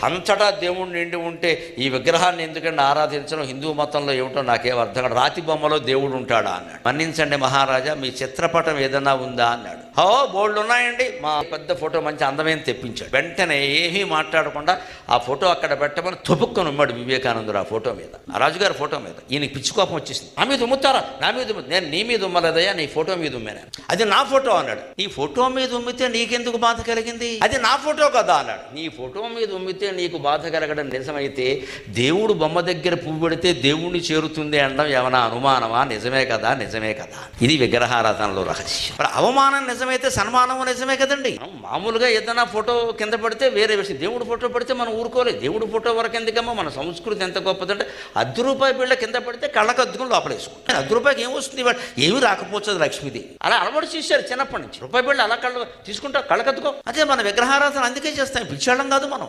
అంతటా దేవుడు నిండి ఉంటే ఈ విగ్రహాన్ని ఎందుకంటే ఆరాధించడం హిందూ మతంలో ఏమిటో నాకేం అర్థం కాదు. రాతి బొమ్మలో దేవుడు ఉంటాడా అన్నాడు. మన్నించండి మహారాజా, మీ చిత్రపటం ఏదన్నా ఉందా అన్నాడు. బోల్డ్ ఉన్నాయండి. మా పెద్ద ఫోటో మంచి అందమైన తెప్పించాడు. వెంటనే ఏమీ మాట్లాడకుండా ఆ ఫోటో అక్కడ పెట్టమని తొపుక్కొని ఉమ్మాడు వివేకానందుడు ఆ ఫోటో మీద, ఆ రాజుగారి ఫోటో మీద. ఈయనకి పిచ్చి కోపం వచ్చేసింది. నా మీద ఉమ్ముతారా? నా మీద నేను నీ మీద ఉమ్మలేదయ్యా, నీ ఫోటో మీద ఉమ్మాను. అది నా ఫోటో అన్నాడు. నీ ఫోటో మీద ఉమ్మితే నీకెందుకు బాధ కలిగింది? అది నా ఫోటో కదా అన్నాడు. నీ ఫోటో మీద ఉమ్మితే నీకు బాధ కలగడం నిజమైతే దేవుడు బొమ్మ దగ్గర పువ్వు పెడితే దేవుణ్ణి చేరుతుంది అనడం ఏమైనా అనుమానమా? నిజమే కదా, నిజమే కదా. ఇది విగ్రహారాధనలో రహస్యం. మరి అవమానం నిజమైతే సన్మానం నిజమే కదండి. మామూలుగా ఏదైనా ఫోటో కింద పడితే వేరే విషయం. దేవుడు ఫోటో పడితే మనం ఊరుకోలేదు. దేవుడు ఫోటో వరకు ఎందుకమ్మా? మన సంస్కృతి ఎంత గొప్పదంటే ₹10 బిళ్ళ కింద పడితే కళ్ళకు అద్దుకుని లోపలేసుకుంటాం. ₹10 ఏం వస్తుంది? ఏమి రాకపోతుంది లక్ష్మీదేవి. అలా అలవాటు చేశారు చిన్నప్పటి నుంచి. ₹1 బిళ్ళ అలా కళ్ళు తీసుకుంటా కళ్ళకద్దుకో. అదే మన విగ్రహారాధన అందుకే చేస్తాం. పిచ్చాళ్ళం కాదు మనం.